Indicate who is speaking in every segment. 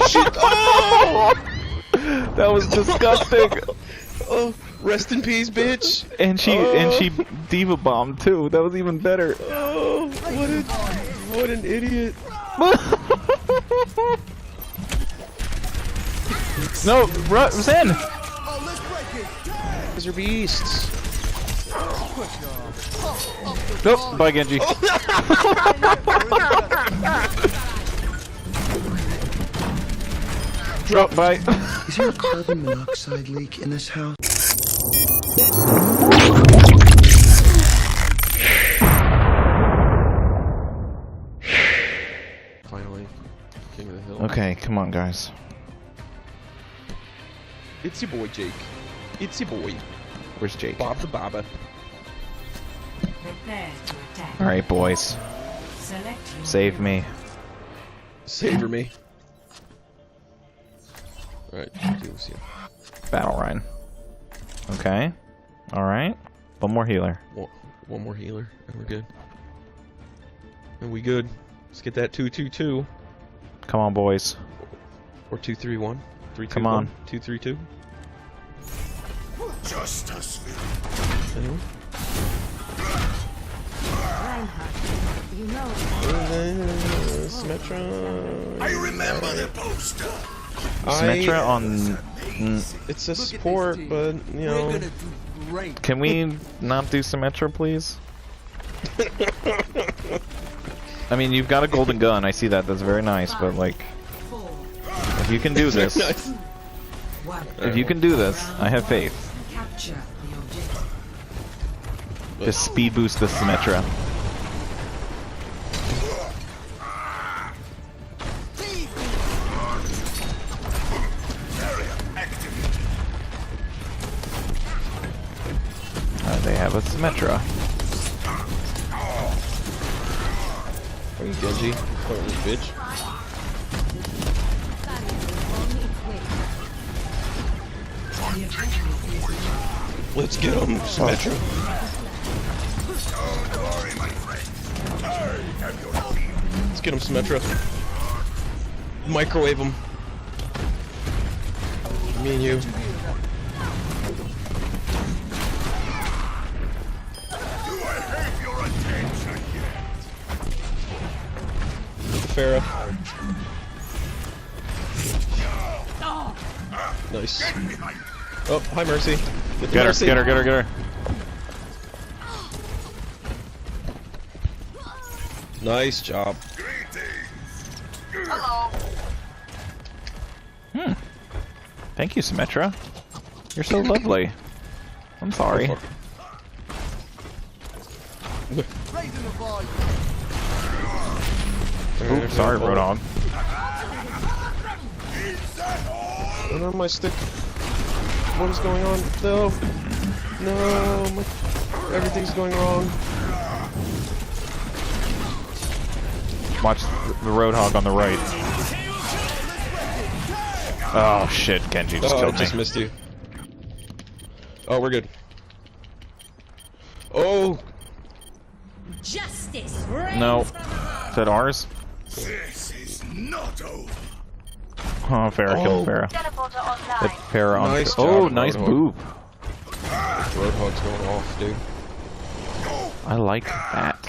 Speaker 1: shit! Oh!
Speaker 2: That was disgusting.
Speaker 1: Oh, rest in peace, bitch.
Speaker 2: And she D.va bombed too. That was even better.
Speaker 1: Oh, what an idiot.
Speaker 2: No, Zen.
Speaker 1: Those are beasts.
Speaker 2: Nope, bye Genji. Drop, bye.
Speaker 3: Is there a carbon monoxide leak in this house?
Speaker 1: Finally, king of the hill.
Speaker 2: Okay, come on, guys.
Speaker 1: It's your boy, Jake. It's your boy.
Speaker 2: Where's Jake?
Speaker 1: Bob the Baba.
Speaker 2: All right, boys. Save me.
Speaker 1: Savor me. Alright, see you.
Speaker 2: Battle Rhine. Okay. All right. One more healer.
Speaker 1: One more healer, and we're good. And we good. Let's get that 2-2-2.
Speaker 2: Come on, boys.
Speaker 1: Or 2-3-1. 3-2-1.
Speaker 2: Come on.
Speaker 1: 2-3-2.
Speaker 3: Justice.
Speaker 4: You know.
Speaker 1: Symmetra.
Speaker 3: I remember the poster.
Speaker 2: Symmetra on.
Speaker 1: It's a support, but you know.
Speaker 2: Can we not do Symmetra, please? I mean, you've got a golden gun. I see that. That's very nice. But like, if you can do this, if you can do this, I have faith. Just speed boost the Symmetra. They have a Symmetra.
Speaker 1: Are you Genji? Oh, this bitch. Let's get him, Symmetra. Let's get him, Symmetra. Microwave him. Me and you. Farah. Nice. Oh, hi Mercy.
Speaker 2: Get her, get her, get her, get her.
Speaker 1: Nice job.
Speaker 2: Thank you, Symmetra. You're so lovely. I'm sorry. Oops, sorry, Roadhog.
Speaker 1: Turn on my stick. What is going on? No. No. Everything's going wrong.
Speaker 2: Watch the Roadhog on the right. Oh shit, Genji just killed me.
Speaker 1: I just missed you. Oh, we're good. Oh!
Speaker 4: Justice.
Speaker 2: No. Is that ours?
Speaker 3: This is not over.
Speaker 2: Oh, Farah killed Farah. Hit Farah on.
Speaker 1: Nice
Speaker 2: Oh,
Speaker 1: job,
Speaker 2: nice
Speaker 1: Roadhog.
Speaker 2: boob.
Speaker 1: Roadhog's going off, dude.
Speaker 2: I like that.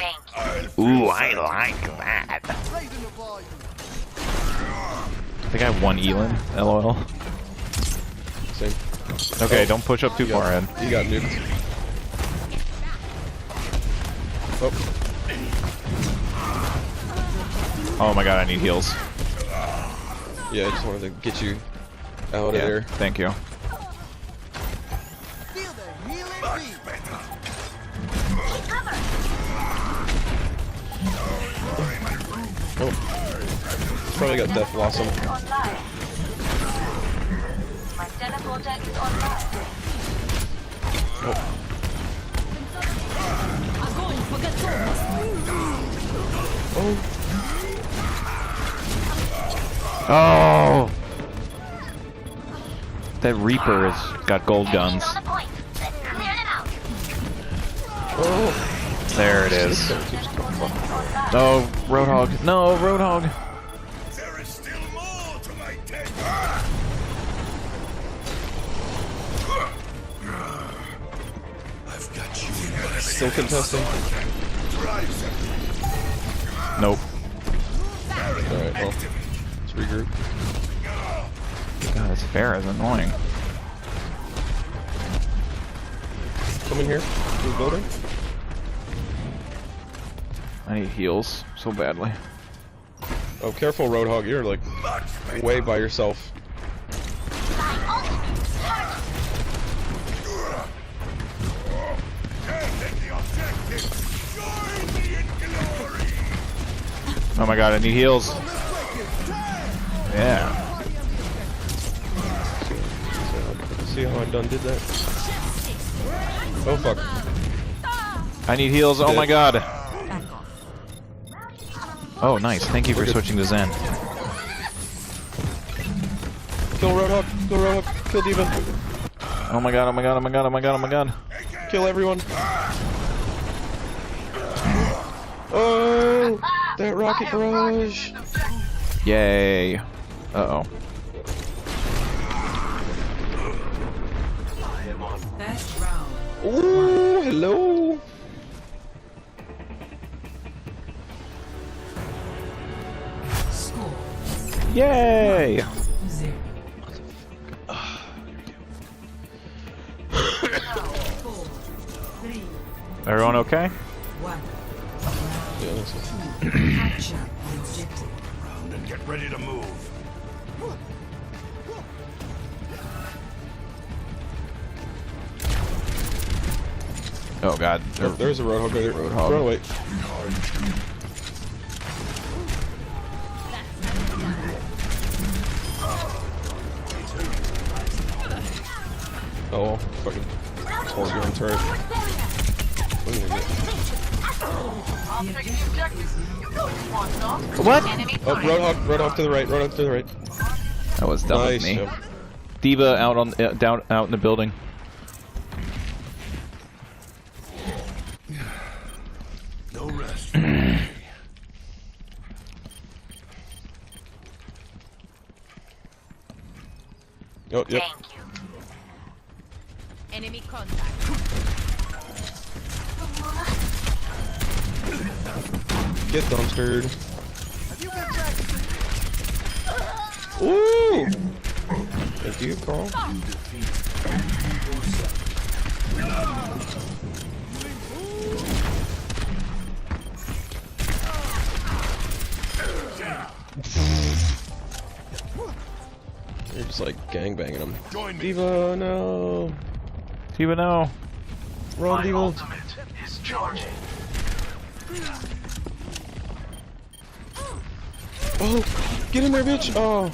Speaker 2: Ooh, I like that. I think I have one Elin. LOL.
Speaker 1: Same.
Speaker 2: Okay, don't push up too far ahead.
Speaker 1: You got nuked. Oh.
Speaker 2: Oh my god, I need heals.
Speaker 1: Yeah, I just wanted to get you out of there.
Speaker 2: Thank you.
Speaker 1: Oh. Probably got Death Blossom. Oh.
Speaker 2: Oh! That Reaper has got gold guns.
Speaker 1: Oh.
Speaker 2: There it is. Oh, Roadhog. No, Roadhog.
Speaker 3: There is still more to my tale. I've got you in my
Speaker 1: Still contesting.
Speaker 2: Nope.
Speaker 1: Alright, well, let's regroup.
Speaker 2: God, this fair is annoying.
Speaker 1: Come in here, to the building.
Speaker 2: I need heals so badly.
Speaker 1: Oh, careful, Roadhog, you're like way by yourself.
Speaker 2: Oh my god, I need heals. Yeah.
Speaker 1: See how I done did that? Oh fuck.
Speaker 2: I need heals, oh my god. Oh, nice. Thank you for switching to Zen.
Speaker 1: Kill Roadhog, kill Roadhog, kill D.va.
Speaker 2: Oh my god, oh my god, oh my god, oh my god, oh my god.
Speaker 1: Kill everyone. Oh, that rocket barrage.
Speaker 2: Yay. Uh-oh.
Speaker 1: Ooh, hello.
Speaker 2: Yay! Everyone okay?
Speaker 1: Yeah, that's
Speaker 3: round and get ready to move.
Speaker 2: Oh god.
Speaker 1: There's a Roadhog right there.
Speaker 2: Roadhog.
Speaker 1: Run away. Oh, fucking Torgon turret.
Speaker 2: What?
Speaker 1: Oh, Roadhog to the right, Roadhog to the right.
Speaker 2: That was dumb
Speaker 1: Nice,
Speaker 2: of me.
Speaker 1: yeah.
Speaker 2: D.va out on down out in the building.
Speaker 3: No rest.
Speaker 1: Oh, yep.
Speaker 4: Thank you. Enemy contact.
Speaker 1: Get dumpstered. Ooh! Thank you, Carl. You're just like gangbanging them. D.va, no!
Speaker 2: D.va, no.
Speaker 1: Run, D.va.
Speaker 3: is charging.
Speaker 1: Oh! Get in there, bitch! Oh!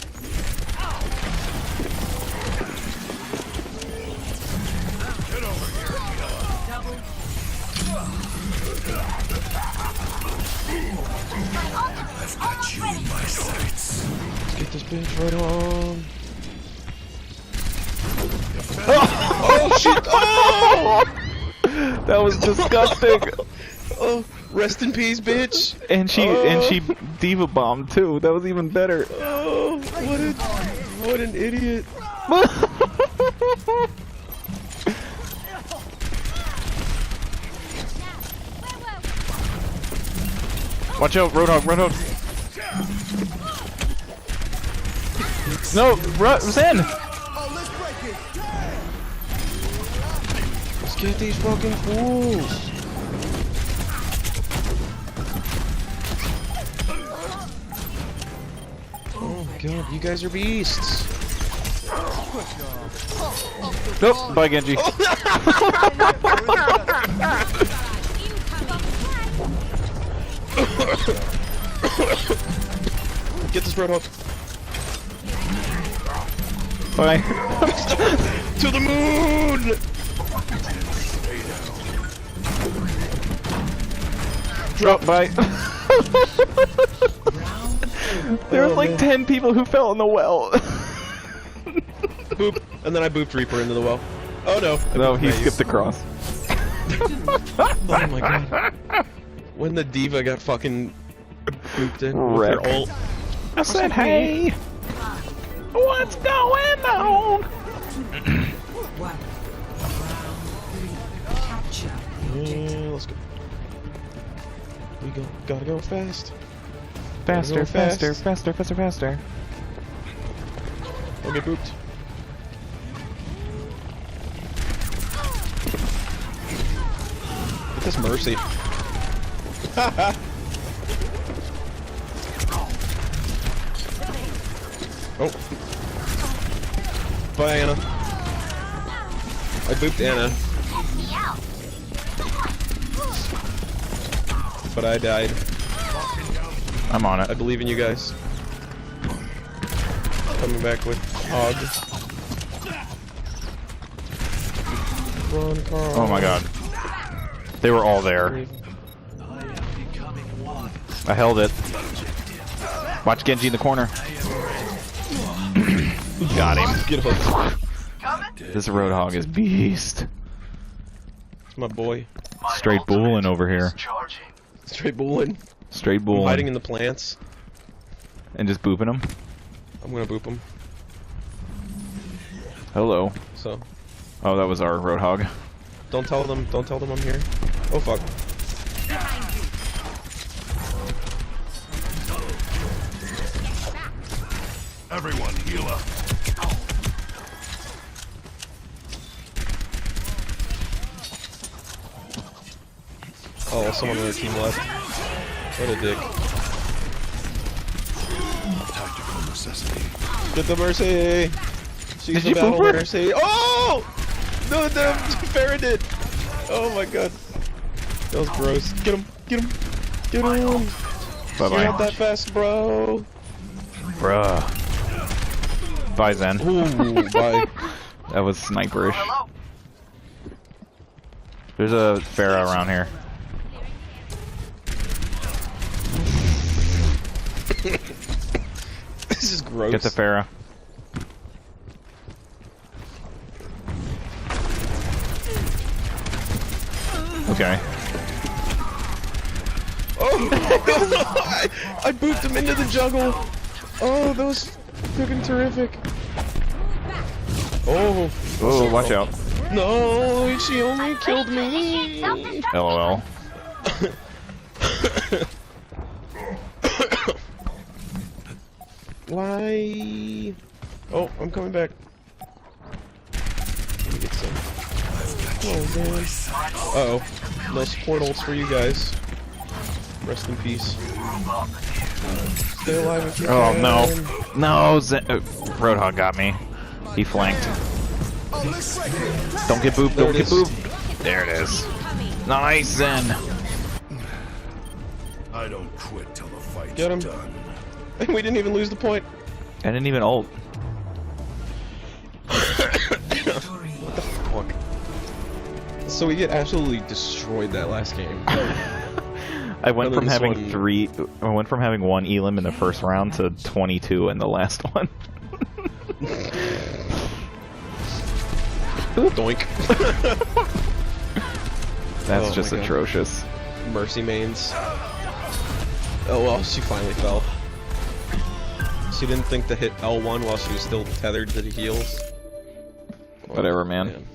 Speaker 3: I've got you in my sights.
Speaker 1: Let's get this bitch right on. Oh shit! Oh!
Speaker 2: That was disgusting.
Speaker 1: Oh, rest in peace, bitch.
Speaker 2: And she D.va bombed too. That was even better.
Speaker 1: Oh, what an idiot.
Speaker 2: Watch out, Roadhog, Roadhog. No, Zen!
Speaker 1: Let's get these fucking fools. Oh my god, you guys are beasts.
Speaker 2: Nope, bye Genji.
Speaker 1: Get this Roadhog.
Speaker 2: Bye.
Speaker 1: To the moon!
Speaker 2: Drop, bye. There was like 10 people who fell in the well.
Speaker 1: Boop. And then I booped Reaper into the well. Oh no.
Speaker 2: No, he skipped across.
Speaker 1: Oh my god. When the D.va got fucking booped in with
Speaker 2: Wreck.
Speaker 1: her ult.
Speaker 2: I said, hey! What? what's going on?
Speaker 1: Yeah, let's go. We gotta go fast.
Speaker 2: Faster,
Speaker 1: Go fast.
Speaker 2: faster, faster, faster, faster.
Speaker 1: Don't get booped. Get this mercy. Oh. Bye, Anna. I booped Anna. But I died.
Speaker 2: I'm on
Speaker 1: I
Speaker 2: it.
Speaker 1: believe in you guys. Coming back with Hog. Run, Carl.
Speaker 2: Oh my god. They were all there. I held it. Watch Genji in the corner. Got him.
Speaker 1: Get hooked.
Speaker 2: This Roadhog is beast.
Speaker 1: It's my boy.
Speaker 2: Straight bullin' over here.
Speaker 1: Straight bulling.
Speaker 2: Straight
Speaker 1: I'm
Speaker 2: bullin'.
Speaker 1: hiding in the plants.
Speaker 2: And just booping him.
Speaker 1: I'm gonna boop him.
Speaker 2: Hello.
Speaker 1: So,
Speaker 2: Oh, that was our Roadhog.
Speaker 1: don't tell them I'm here. Oh fuck.
Speaker 3: Everyone, heal up.
Speaker 1: Oh, someone on their team left. What a dick.
Speaker 3: Tactical necessity.
Speaker 1: Get the mercy! She's
Speaker 2: Did
Speaker 1: the
Speaker 2: you
Speaker 1: battle
Speaker 2: boop her?
Speaker 1: mercy. Oh! No, the Farah did! Oh my god. That was gross. Get him! Get him! Get him! You're not
Speaker 2: Bye-bye.
Speaker 1: that fast, bro!
Speaker 2: Bruh. Bye, Zen.
Speaker 1: Ooh, bye.
Speaker 2: That was sniperish. There's a Pharah around here.
Speaker 1: This is gross.
Speaker 2: Get the Pharah. Okay.
Speaker 1: Oh! I booped him into the jungle! Oh, that was freaking terrific. Oh.
Speaker 2: Oh, watch out.
Speaker 1: No, she only killed me.
Speaker 2: LOL.
Speaker 1: Why? Oh, I'm coming back. Let me get some. Oh, man. Uh-oh. No support ults for you guys. Rest in peace. Stay alive if you
Speaker 2: Oh,
Speaker 1: can.
Speaker 2: no. No, Zen. Roadhog got me. He flanked. Don't get booped,
Speaker 1: There
Speaker 2: don't
Speaker 1: it
Speaker 2: get
Speaker 1: is.
Speaker 2: booped. There it is. Nice, Zen.
Speaker 3: I don't quit till the fight's
Speaker 1: Get him.
Speaker 3: done.
Speaker 1: And we didn't even lose the point.
Speaker 2: I didn't even ult.
Speaker 1: Fuck. So we get absolutely destroyed that last game.
Speaker 2: I went
Speaker 1: Other
Speaker 2: from
Speaker 1: than
Speaker 2: having
Speaker 1: this one-
Speaker 2: I went from having 1 elim in the first round to 22 in the last one.
Speaker 1: Doink.
Speaker 2: That's
Speaker 1: Oh
Speaker 2: just
Speaker 1: my God.
Speaker 2: atrocious.
Speaker 1: Mercy mains. Oh well, she finally fell. She didn't think to hit L1 while she was still tethered to the heels.
Speaker 2: Whatever, man.
Speaker 1: Man.